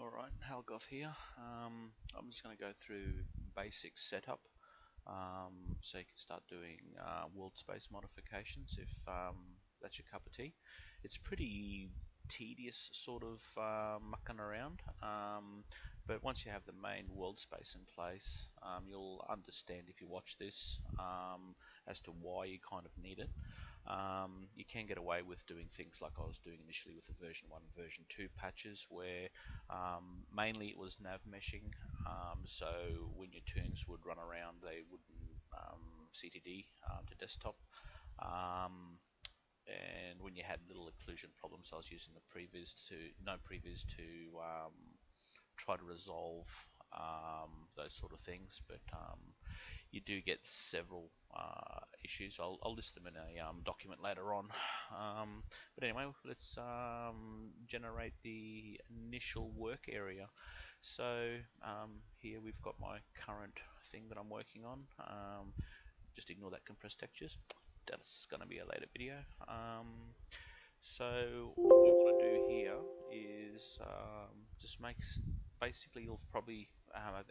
Alright, Halgoth here. I'm just going to go through basic setup so you can start doing Worldspace modifications if that's your cup of tea. It's pretty tedious sort of mucking around, but once you have the main Worldspace in place, you'll understand if you watch this as to why you kind of need it. You can get away with doing things like I was doing initially with the version 1 and version 2 patches where mainly it was nav meshing, so when your tunes would run around they wouldn't CTD to desktop, and when you had little occlusion problems I was using the previs to try to resolve those sort of things, but you do get several issues. I'll list them in a document later on. But anyway, let's generate the initial work area. So here we've got my current thing that I'm working on. Just ignore that compressed textures. That's going to be a later video. So what we want to do here is just basically you'll probably have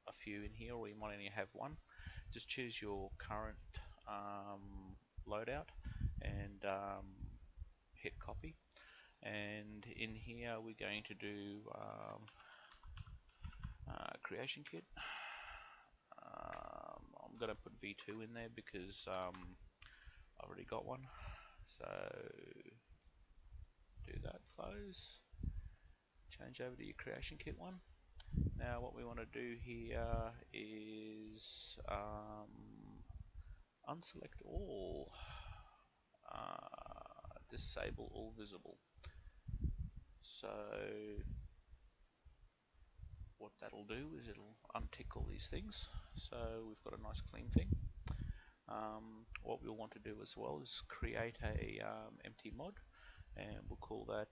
a few in here, or you might only have one. Just choose your current loadout and hit copy, and in here we're going to do creation kit. I'm going to put V2 in there because I've already got one, so do that, close, change over to your creation kit one. Now what we want to do here is unselect all, disable all visible. So what that'll do is it'll untick all these things, so we've got a nice clean thing. What we'll want to do as well is create a empty mod, and we'll call that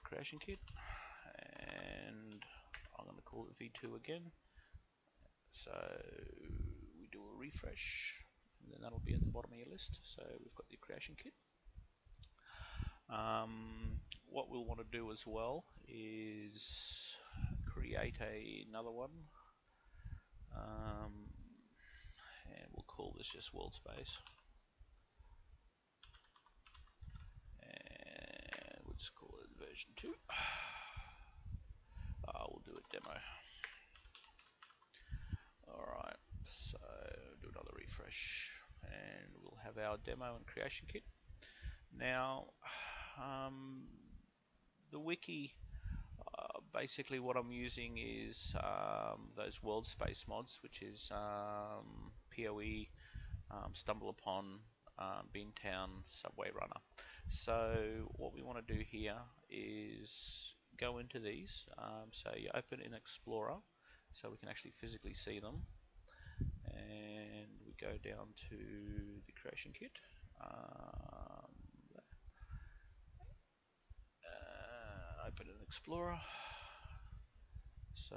creation kit, and I'm going to call it V2 again. So we do a refresh, and then that'll be at the bottom of your list. So we've got the creation kit. What we'll want to do as well is create another one, and we'll call this just Worldspace, and we'll just call it version 2. We'll do a demo. Alright, so do another refresh, and we'll have our demo and creation kit. Now the wiki, basically what I'm using is those Worldspace mods, which is PoE, StumbleUpon, Beantown, Subway Runner. So what we want to do here is go into these. So you open in Explorer so we can actually physically see them, and we go down to the creation kit. Open in Explorer. So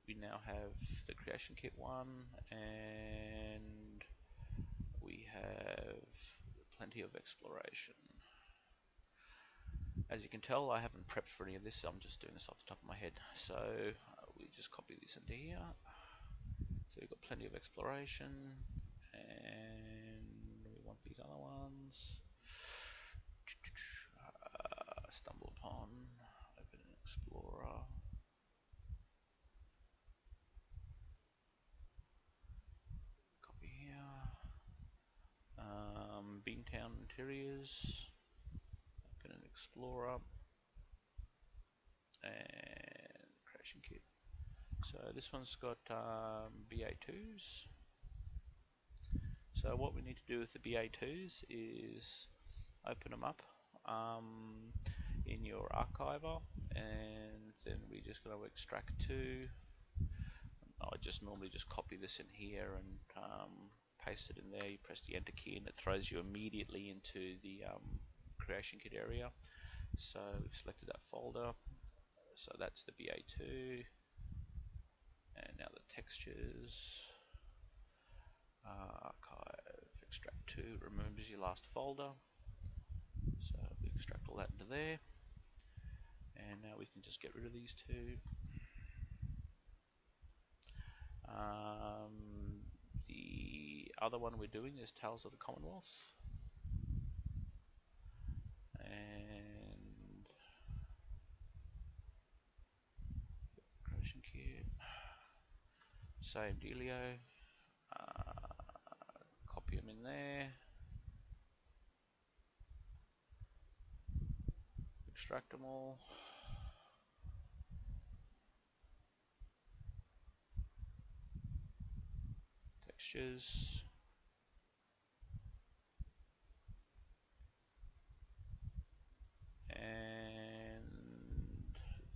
we now have the creation kit one, and we have plenty of exploration. As you can tell, I haven't prepped for any of this, so I'm just doing this off the top of my head. So we just copy this into here. So we've got plenty of exploration, and we want these other ones. Stumble upon, open an Explorer. Copy here. Beantown Interiors, open an Explorer, and creation kit. So this one's got BA2s. So what we need to do with the BA2s is open them up in your archiver, and then we're just going to extract to. I just normally just copy this in here and paste it in there. You press the enter key and it throws you immediately into the creation kit area. So we've selected that folder, so that's the BA2, and now the textures, archive, extract to, removes your last folder, so we extract all that into there, And now we can just get rid of these two. The other one we're doing is Tales of the Commonwealth. And creation kit. Same dealio. Copy them in there. Extract them all. Textures. And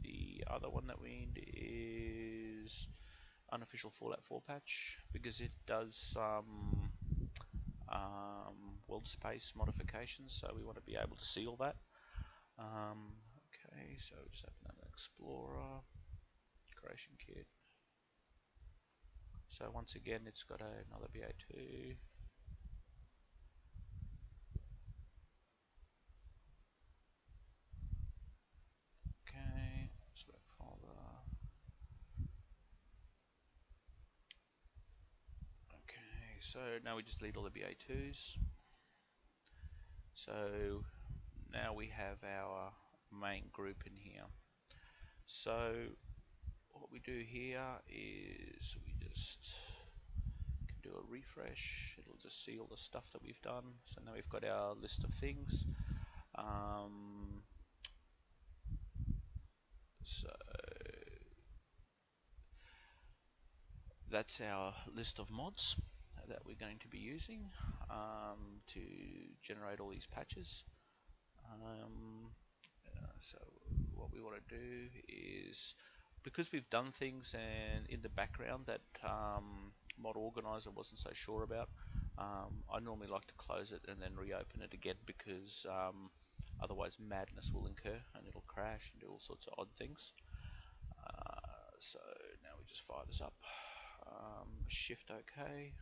the other one that we need is Unofficial Fallout 4 patch, because it does some Worldspace modifications, so we want to be able to see all that. Okay, so just open an Explorer, creation kit. So once again, it's got another BA2. Okay, select folder. Okay, so now we just delete all the BA2s. So now we have our main group in here. So what we do here is we just can do a refresh. It'll just see all the stuff that we've done. So now we've got our list of things. So that's our list of mods that we're going to be using to generate all these patches. So what we want to do is, because we've done things and in the background that mod organizer wasn't so sure about, I normally like to close it and then reopen it again, because otherwise madness will incur and it'll crash and do all sorts of odd things. So now we just fire this up. Shift OK.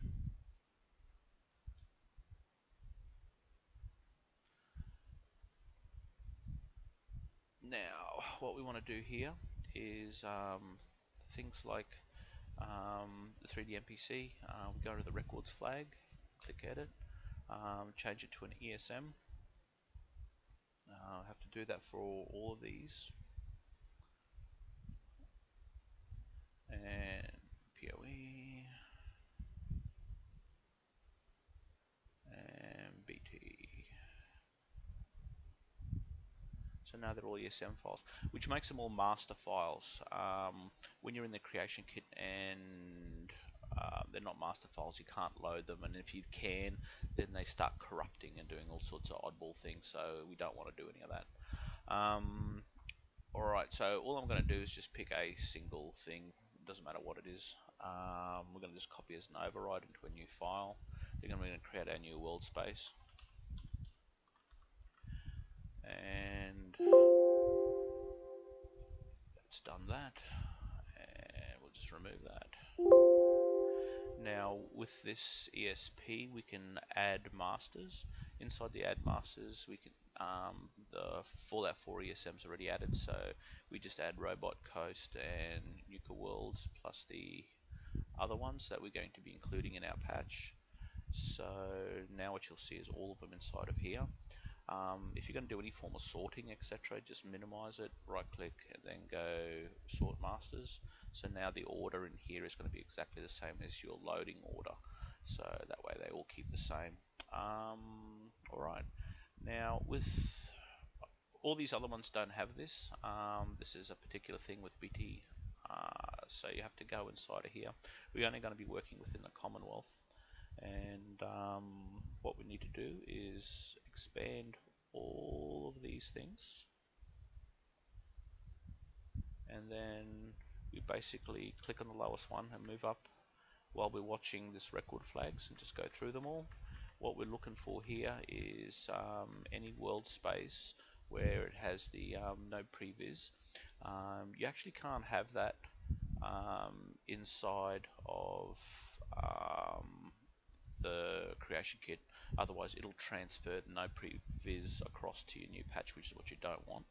Now what we want to do here is things like the 3D NPC. We go to the records flag, click edit, change it to an ESM. Have to do that for all of these. And POE and BT. So now they're all ESM files, which makes them all master files. When you're in the creation kit and they're not master files, you can't load them, and if you can, then they start corrupting and doing all sorts of oddball things, so we don't want to do any of that. Alright, so all I'm going to do is just pick a single thing, it doesn't matter what it is. We're going to just copy as an override into a new file. Then we're going to create our new world space. And it's done that. And we'll just remove that. Now with this ESP we can add masters. Inside the add masters we can the Fallout 4 ESM's already added, so we just add Robot Coast and Nuka World plus the other ones that we're going to be including in our patch. So now what you'll see is all of them inside of here. If you're going to do any form of sorting, etc., just minimize it, right click, and then go sort masters. So now the order in here is going to be exactly the same as your loading order. So that way they all keep the same. Alright, now with all these other ones don't have this. This is a particular thing with BT. So you have to go inside of here. We're only going to be working within the Commonwealth. And what we need to do is expand all of these things, and then we basically click on the lowest one and move up while we're watching this record flags and just go through them all. What we're looking for here is any world space where it has the no previs. You actually can't have that inside of the creation kit, otherwise it'll transfer the no previs across to your new patch, which is what you don't want.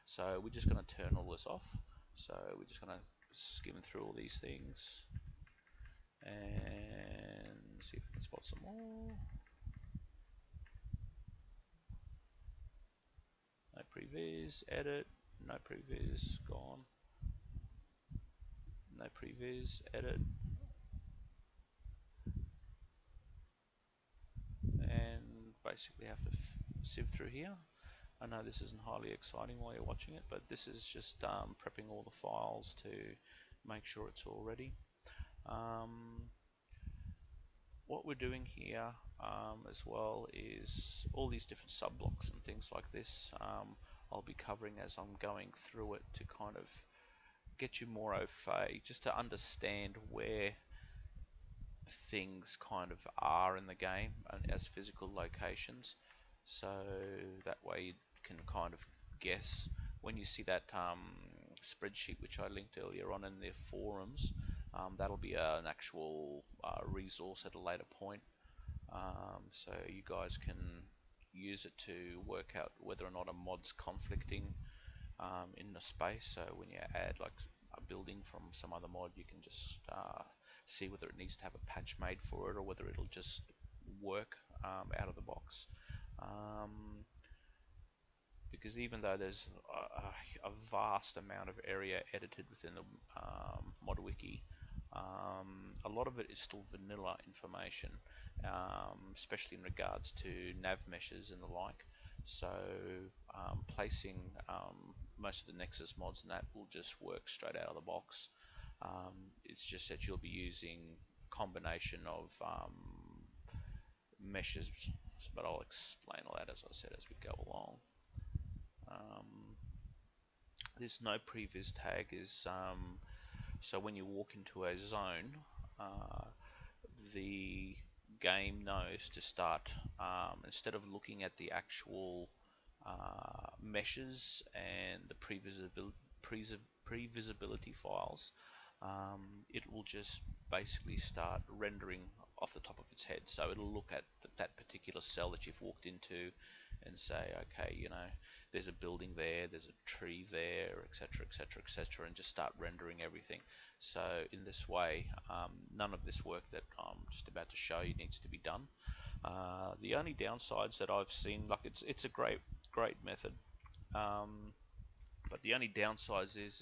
So we're just going to turn all this off. So we're just going to skim through all these things and see if we can spot some more. No previs, edit, no previs, gone. No previs, edit, and basically have to sieve through here. I know this isn't highly exciting while you're watching it, but this is just prepping all the files to make sure it's all ready. What we're doing here as well is all these different subblocks and things like this. I'll be covering as I'm going through it to kind of get you more of a, just to understand where things kind of are in the game and as physical locations, so that way you can kind of guess. When you see that spreadsheet which I linked earlier on in the forums, that'll be an actual resource at a later point, so you guys can use it to work out whether or not a mod's conflicting in the space. So when you add like a building from some other mod, you can just see whether it needs to have a patch made for it or whether it'll just work out of the box. Because even though there's a vast amount of area edited within the MODWiki, a lot of it is still vanilla information, especially in regards to nav meshes and the like. So placing most of the Nexus mods and that will just work straight out of the box. It's just that you'll be using a combination of meshes, but I'll explain all that, as I said, as we go along. This no previs tag is so when you walk into a zone, the game knows to start, instead of looking at the actual meshes and the previsibility files, it will just basically start rendering off the top of its head. So it'll look at that particular cell that you've walked into and say, okay, you know, there's a building there, there's a tree there, etc., etc., etc., and just start rendering everything. So in this way, none of this work that I'm just about to show you needs to be done. The only downsides that I've seen, like it's a great method, but the only downsides is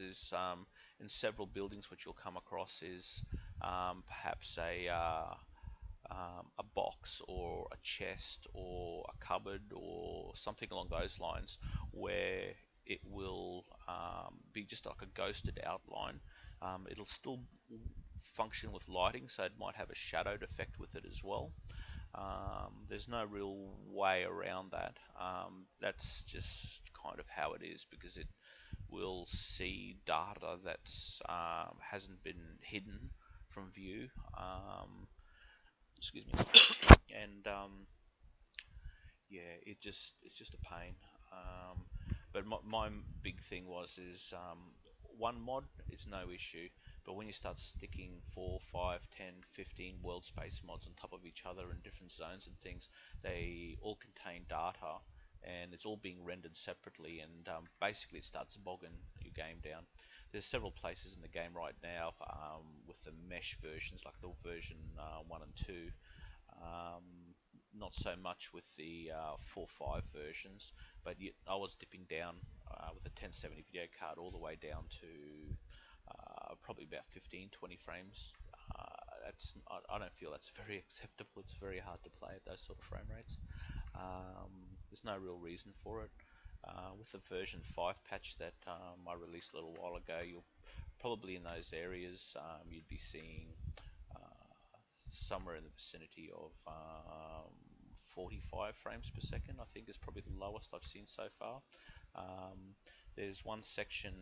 in several buildings which you'll come across is perhaps a box or a chest or a cupboard or something along those lines where it will be just like a ghosted outline. It'll still function with lighting, so it might have a shadowed effect with it as well. There's no real way around that. That's just kind of how it is, because it will see data that's hasn't been hidden from view. Excuse me. And yeah, it's just a pain. But my big thing is one mod is no issue, but when you start sticking 4, 5, 10, 15 Worldspace mods on top of each other in different zones and things, they all contain data and it's all being rendered separately, and basically it starts bogging your game down. There's several places in the game right now with the mesh versions, like the version 1 and 2. Not so much with the 4.5 versions, but yet I was dipping down with a 1070 video card all the way down to probably about 15-20 frames. I don't feel that's very acceptable. It's very hard to play at those sort of frame rates. There's no real reason for it. With the version 5 patch that I released a little while ago, you'll probably in those areas you'd be seeing somewhere in the vicinity of 45 frames per second, I think, is probably the lowest I've seen so far. There's one section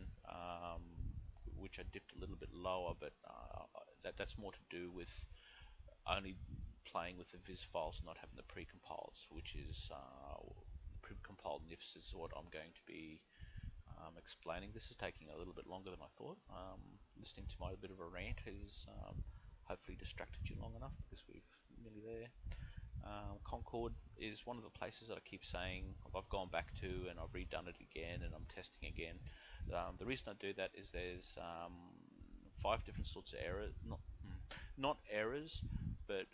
which I dipped a little bit lower, but that's more to do with only playing with the viz files, not having the precompiled, which is precompiled nifs is what I'm going to be explaining. This is taking a little bit longer than I thought. Listening to my bit of a rant has hopefully distracted you long enough, because we're nearly there. Concord is one of the places that I keep saying I've gone back to and I've redone it again, and I'm testing again. The reason I do that is there's 5 different sorts of errors, not errors, but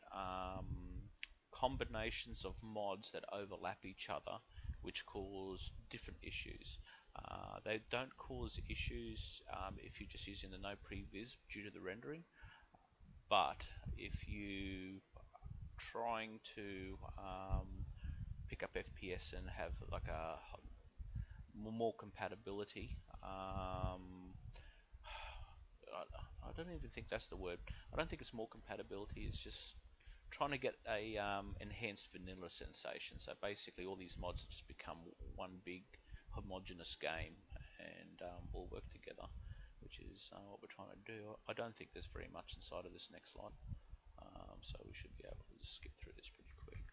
combinations of mods that overlap each other, which cause different issues. They don't cause issues if you're just using the no previs due to the rendering, but if you trying to pick up FPS and have like a more compatibility, I don't even think that's the word. I don't think it's more compatibility. It's just trying to get a enhanced vanilla sensation. So basically, all these mods have just become one big homogeneous game and all work together, which is what we're trying to do. I don't think there's very much inside of this next lot, so we should be able to just skip through this pretty quick.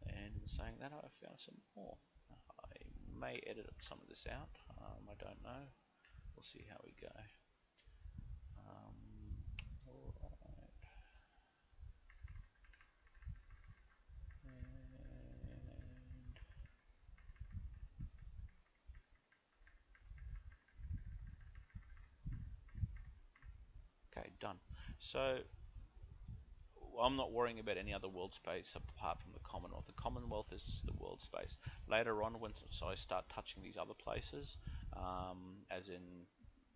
And in saying that, I found some more. I may edit some of this out. I don't know. We'll see how we go. Alright. And okay, done. So I'm not worrying about any other world space apart from the Commonwealth. The Commonwealth is the world space. Later on, once I start touching these other places, as in,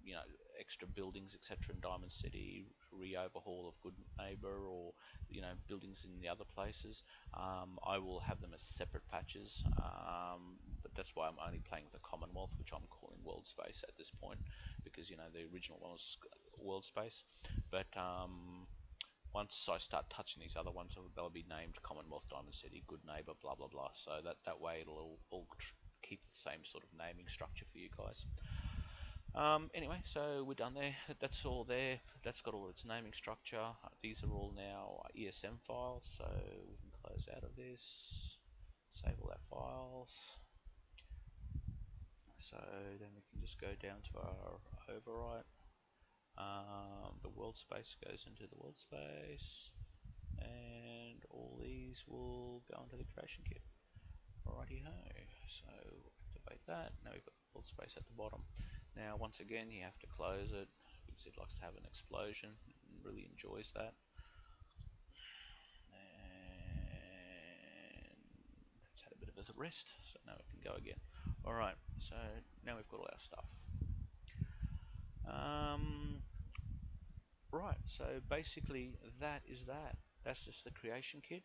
you know, extra buildings, etc. in Diamond City, re-overhaul of Good Neighbor, or, you know, buildings in the other places, I will have them as separate patches. But that's why I'm only playing with the Commonwealth, which I'm calling Worldspace at this point, because, you know, the original one was Worldspace. But once I start touching these other ones, they'll be named Commonwealth, Diamond City, Good Neighbor, blah blah blah. So that way it'll all keep the same sort of naming structure for you guys. Anyway, so we're done there. That's all there. That's got all its naming structure. These are all now ESM files, so we can close out of this, save all our files. So then we can just go down to our overwrite. The world space goes into the world space, and all these will go into the creation kit. Alrighty ho. So activate that. Now we've got the world space at the bottom. Now once again you have to close it because it likes to have an explosion and really enjoys that. And it's had a bit of a rest, so now we can go again. Alright, so now we've got all our stuff. Right, so basically that is that. That's just the creation kit.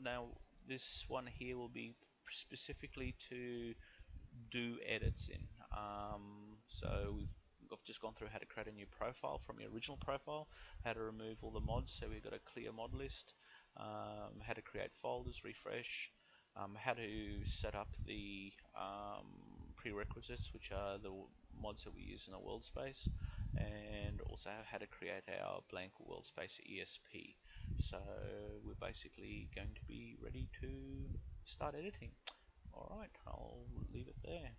Now this one here will be specifically to do edits in. So I've just gone through how to create a new profile from your original profile, how to remove all the mods, so we've got a clear mod list, how to create folders, refresh, how to set up the prerequisites, which are the mods that we use in the world space, and also how to create our blank Worldspace ESP. So we're basically going to be ready to start editing. Alright, I'll leave it there.